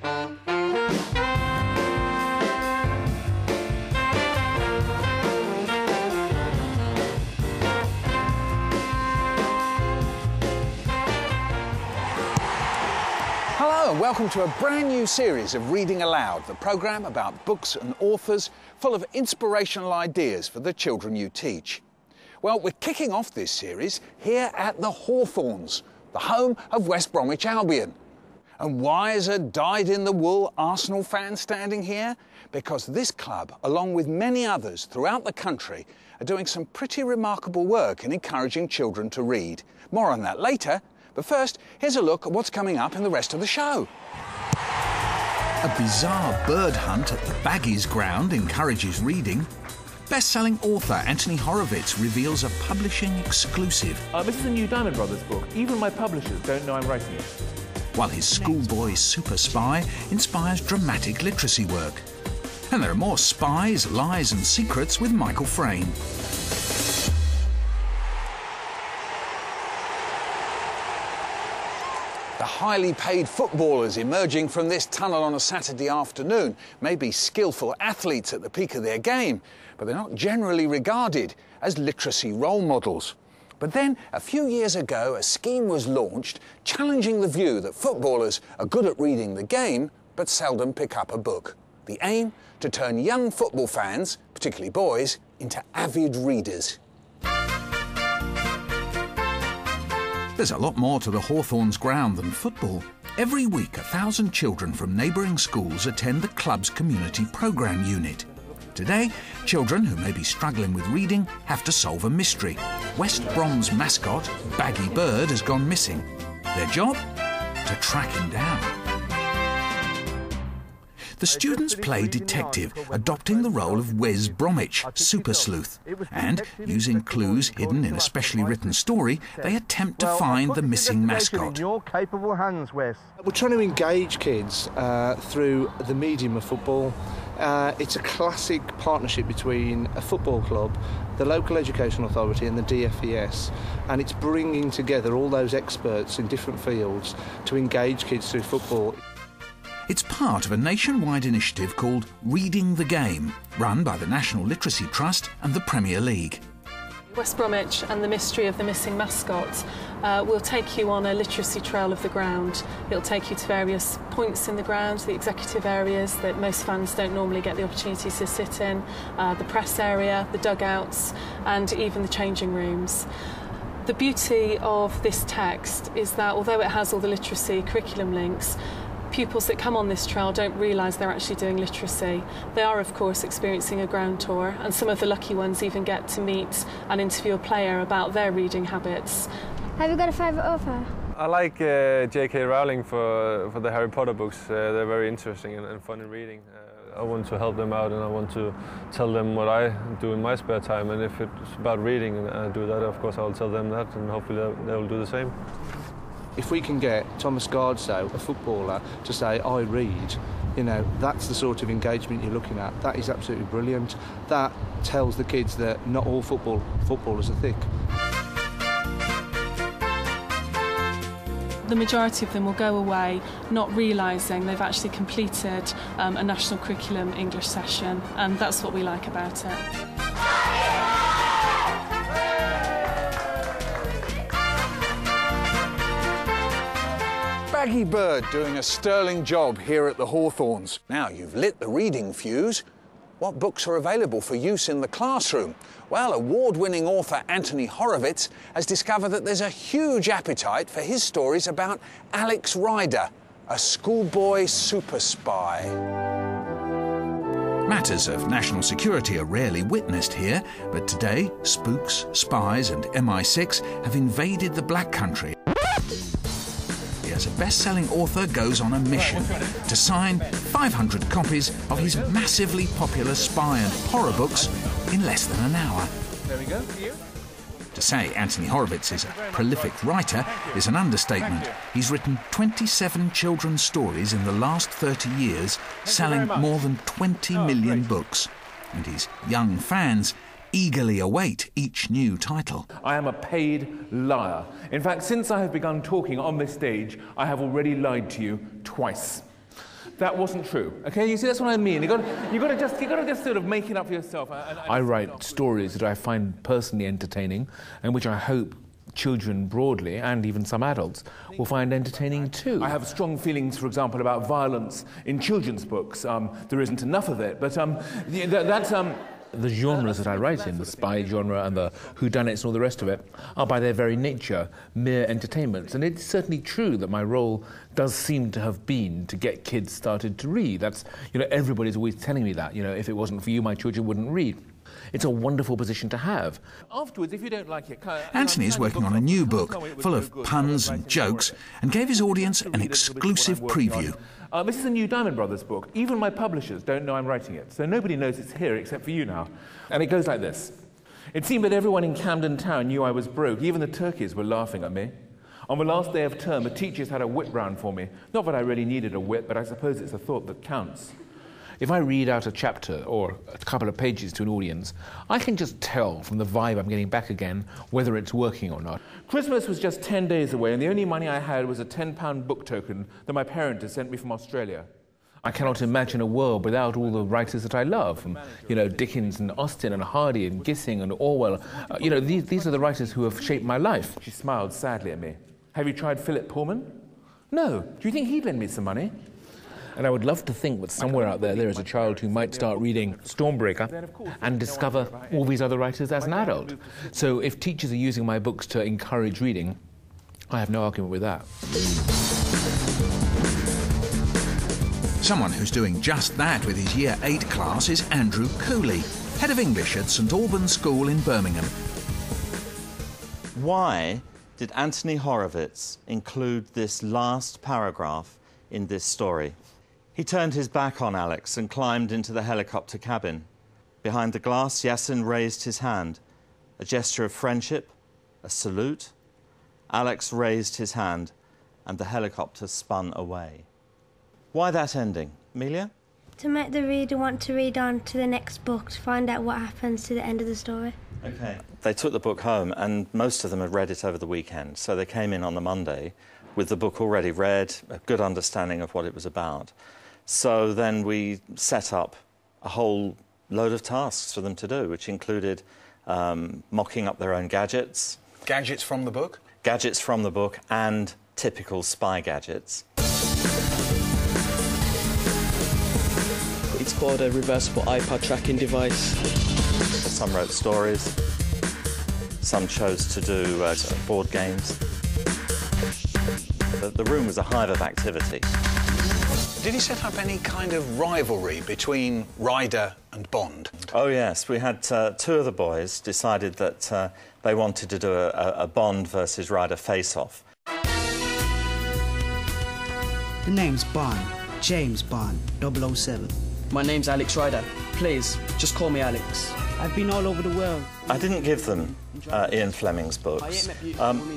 Hello and welcome to a brand new series of Reading Aloud, the programme about books and authors full of inspirational ideas for the children you teach. Well, we're kicking off this series here at the Hawthorns, the home of West Bromwich Albion. And why is a dyed-in-the-wool Arsenal fan standing here? Because this club, along with many others throughout the country, are doing some pretty remarkable work in encouraging children to read. More on that later. But first, here's a look at what's coming up in the rest of the show. A bizarre bird hunt at the Baggies ground encourages reading. Best-selling author Anthony Horowitz reveals a publishing exclusive. This is a new Diamond Brothers book. Even my publishers don't know I'm writing it. While his schoolboy super spy inspires dramatic literacy work. And there are more spies, lies and secrets with Michael Frayn. The highly paid footballers emerging from this tunnel on a Saturday afternoon may be skillful athletes at the peak of their game, but they're not generally regarded as literacy role models. But then, a few years ago, a scheme was launched challenging the view that footballers are good at reading the game, but seldom pick up a book. The aim? To turn young football fans, particularly boys, into avid readers. There's a lot more to the Hawthorns ground than football. Every week, 1,000 children from neighbouring schools attend the club's community programme unit. Today, children who may be struggling with reading have to solve a mystery. West Brom's mascot, Baggy Bird, has gone missing. Their job? To track him down. The students play detective, adopting the role of Wes Bromwich, super sleuth. And, using clues hidden in a specially written story, they attempt to find the missing mascot. In your capable hands, Wes. We're trying to engage kids through the medium of football. It's a classic partnership between a football club, the local education authority and the DFES, and it's bringing together all those experts in different fields to engage kids through football. It's part of a nationwide initiative called Reading the Game, run by the National Literacy Trust and the Premier League. West Bromwich and the mystery of the missing mascot will take you on a literacy trail of the ground. It'll take you to various points in the ground, the executive areas that most fans don't normally get the opportunity to sit in, the press area, the dugouts, and even the changing rooms. The beauty of this text is that although it has all the literacy curriculum links, pupils that come on this trail don't realise they're actually doing literacy. They are, of course, experiencing a ground tour, and some of the lucky ones even get to meet and interview a player about their reading habits. Have you got a favourite author? I like J.K. Rowling for the Harry Potter books. They're very interesting and fun in reading. I want to help them out, and I want to tell them what I do in my spare time, and if it's about reading and I do that, of course I'll tell them that, and hopefully they'll do the same. If we can get Thomas Gardso, a footballer, to say, I read, you know, that's the sort of engagement you're looking at. That is absolutely brilliant. That tells the kids that not all footballers are thick. The majority of them will go away not realising they've actually completed a national curriculum English session, and that's what we like about it. Baggy Bird doing a sterling job here at the Hawthorns. Now you've lit the reading fuse. What books are available for use in the classroom? Well, award-winning author Anthony Horowitz has discovered that there's a huge appetite for his stories about Alex Ryder, a schoolboy super spy. Matters of national security are rarely witnessed here, but today, spooks, spies and MI6 have invaded the Black Country. As a best-selling author goes on a mission to sign 500 copies of his massively popular spy and horror books in less than an hour. There we go, for you. To say Anthony Horowitz is a prolific writer is an understatement. He's written 27 children's stories in the last 30 years, selling more than 20 million books. And his young fans eagerly await each new title. I am a paid liar. In fact, since I have begun talking on this stage, I have already lied to you twice. That wasn't true. Okay, you see, that's what I mean. You got to just sort of make it up for yourself. I write stories that I find personally entertaining, and which I hope children broadly, and even some adults, will find entertaining too. I have strong feelings, for example, about violence in children's books. There isn't enough of it, but that's the genres that I write in, the spy genre and the whodunits and all the rest of it, are by their very nature mere entertainments. And it's certainly true that my role does seem to have been to get kids started to read. That's, everybody's always telling me that. If it wasn't for you, my children wouldn't read. It's a wonderful position to have. Afterwards, if you don't like it... Anthony's working on a new book full of puns and jokes and gave his audience an exclusive preview. This is a new Diamond Brothers book. Even my publishers don't know I'm writing it, so nobody knows it's here except for you now. And it goes like this. It seemed that everyone in Camden Town knew I was broke. Even the turkeys were laughing at me. On the last day of term, the teachers had a whip round for me. Not that I really needed a whip, but I suppose it's a thought that counts. If I read out a chapter or a couple of pages to an audience, I can just tell from the vibe I'm getting back again whether it's working or not. Christmas was just 10 days away, and the only money I had was a £10 book token that my parents had sent me from Australia. I cannot imagine a world without all the writers that I love, from, Dickens and Austen and Hardy and Gissing and Orwell. These are the writers who have shaped my life. She smiled sadly at me. Have you tried Philip Pullman? No. Do you think he'd lend me some money? And I would love to think that somewhere out there is a child who might start reading Stormbreaker and discover all these other writers as an adult. So if teachers are using my books to encourage reading, I have no argument with that. Someone who's doing just that with his Year 8 class is Andrew Cooley, Head of English at St Albans School in Birmingham. Why did Anthony Horowitz include this last paragraph in this story? He turned his back on Alex and climbed into the helicopter cabin. Behind the glass, Yasin raised his hand. A gesture of friendship, a salute. Alex raised his hand and the helicopter spun away. Why that ending? Amelia? To make the reader want to read on to the next book to find out what happens to the end of the story. OK. They took the book home and most of them had read it over the weekend, so they came in on the Monday with the book already read, a good understanding of what it was about. So then we set up a whole load of tasks for them to do, which included mocking up their own gadgets. Gadgets from the book? Gadgets from the book and typical spy gadgets. It's called a reversible iPod tracking device. Some wrote stories. Some chose to do board games. The room was a hive of activity. Did he set up any kind of rivalry between Ryder and Bond? Oh, yes. We had two of the boys decided that they wanted to do a Bond versus Ryder face-off. The name's Bond. James Bond, 007. My name's Alex Ryder. Please, just call me Alex. I've been all over the world. I didn't give them Ian Fleming's books,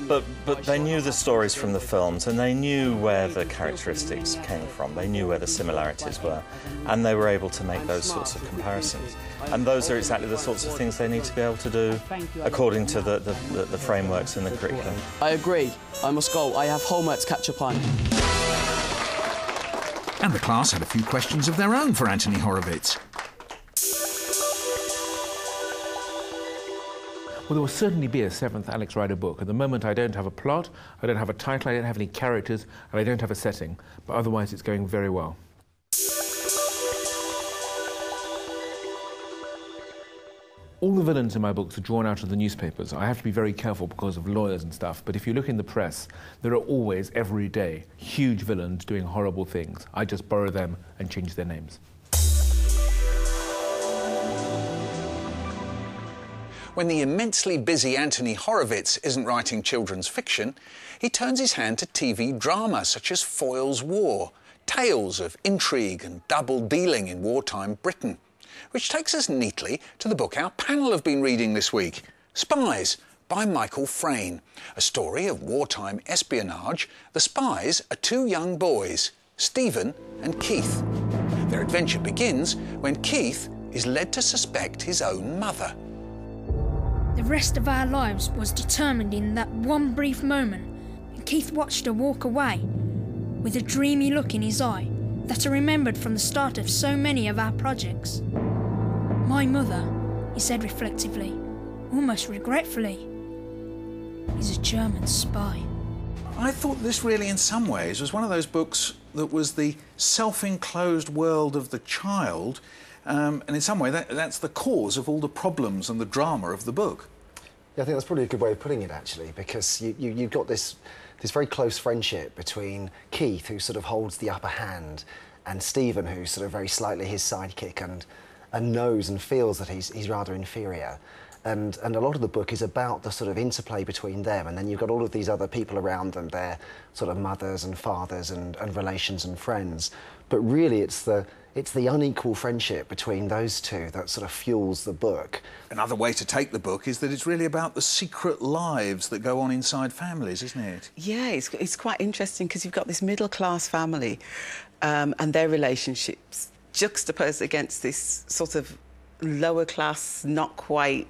but they knew the stories from the films and they knew where the characteristics came from. They knew where the similarities were, and they were able to make those sorts of comparisons. And those are exactly the sorts of things they need to be able to do according to the frameworks in the curriculum. I agree. I must go. I have homework to catch up on. And the class had a few questions of their own for Anthony Horowitz. Well, there will certainly be a 7th Alex Ryder book. At the moment, I don't have a plot, I don't have a title, I don't have any characters, and I don't have a setting. But otherwise, it's going very well. All the villains in my books are drawn out of the newspapers. I have to be very careful because of lawyers and stuff, but if you look in the press, there are always, every day, huge villains doing horrible things. I just borrow them and change their names. When the immensely busy Anthony Horowitz isn't writing children's fiction, he turns his hand to TV drama such as Foyle's War, tales of intrigue and double-dealing in wartime Britain. Which takes us neatly to the book our panel have been reading this week, Spies, by Michael Frayn. A story of wartime espionage. The spies are two young boys, Stephen and Keith. Their adventure begins when Keith is led to suspect his own mother. The rest of our lives was determined in that one brief moment, and Keith watched her walk away, with a dreamy look in his eye, that are remembered from the start of so many of our projects. My mother, he said reflectively, almost regretfully, is a German spy. I thought this really, in some ways, was one of those books that was the self-enclosed world of the child, and in some way that's the cause of all the problems and the drama of the book. Yeah, I think that's probably a good way of putting it, actually, because you've got this very close friendship between Keith, who sort of holds the upper hand, and Stephen, who's sort of very slightly his sidekick and knows and feels that he's rather inferior. And a lot of the book is about the sort of interplay between them, and then you've got all of these other people around them, their sort of mothers and fathers and relations and friends. But really it's the unequal friendship between those two that sort of fuels the book. Another way to take the book is that it's really about the secret lives that go on inside families, isn't it? Yeah, it's quite interesting because you've got this middle-class family and their relationships juxtaposed against this sort of lower-class, not quite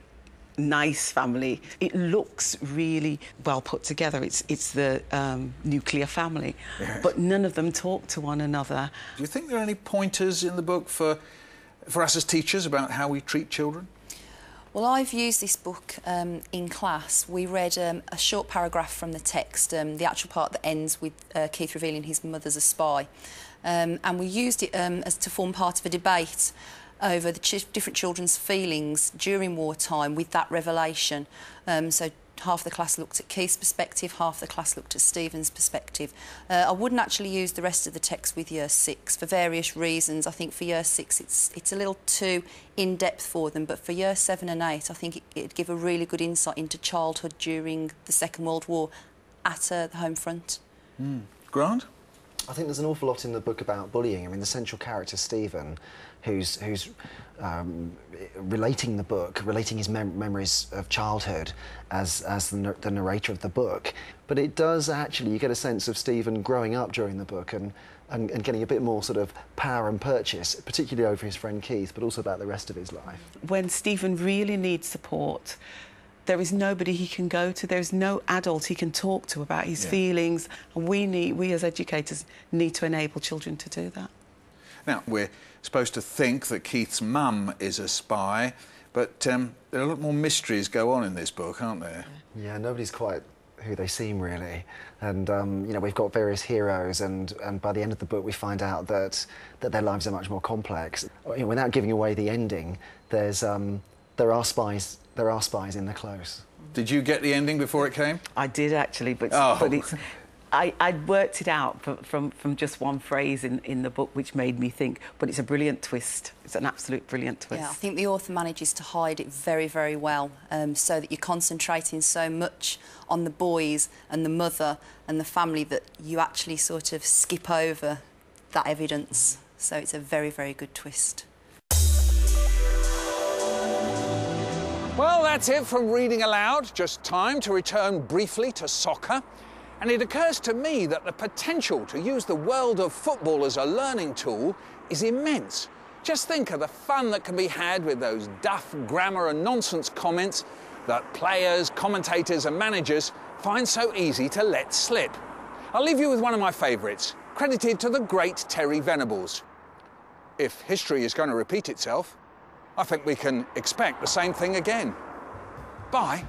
nice family. It looks really well put together. It's the nuclear family, yes. But none of them talk to one another. Do you think there are any pointers in the book for us as teachers about how we treat children? Well, I've used this book in class. We read a short paragraph from the text, the actual part that ends with Keith revealing his mother's a spy, and we used it as to form part of a debate over the different children's feelings during wartime with that revelation. So half the class looked at Keith's perspective, half the class looked at Stephen's perspective. I wouldn't actually use the rest of the text with Year 6 for various reasons. I think for Year 6 it's a little too in-depth for them, but for Year 7 and 8 I think it'd give a really good insight into childhood during the Second World War at the home front. Grant? I think there's an awful lot in the book about bullying. I mean, the central character, Stephen, who's relating his memories of childhood as the narrator of the book. But it does actually, you get a sense of Stephen growing up during the book and getting a bit more sort of power and purchase, particularly over his friend Keith, but also about the rest of his life. When Stephen really needs support, there is nobody he can go to. There's no adult he can talk to about his feelings. And we as educators need to enable children to do that. Now, we're supposed to think that Keith's mum is a spy, but there are a lot more mysteries go on in this book, aren't there? Yeah, nobody's quite who they seem, really. And, you know, we've got various heroes, and by the end of the book we find out that their lives are much more complex. You know, without giving away the ending, there are spies in the close. Did you get the ending before it came? I did, actually, but it's... I'd worked it out from just one phrase in the book, which made me think, but it's a brilliant twist. It's an absolute brilliant twist. Yeah, I think the author manages to hide it very, very well, so that you're concentrating so much on the boys and the mother and the family that you actually sort of skip over that evidence. So it's a very, very good twist. Well, that's it from Reading Aloud. Just time to return briefly to soccer. And it occurs to me that the potential to use the world of football as a learning tool is immense. Just think of the fun that can be had with those daft grammar and nonsense comments that players, commentators and managers find so easy to let slip. I'll leave you with one of my favourites, credited to the great Terry Venables. If history is going to repeat itself, I think we can expect the same thing again. Bye.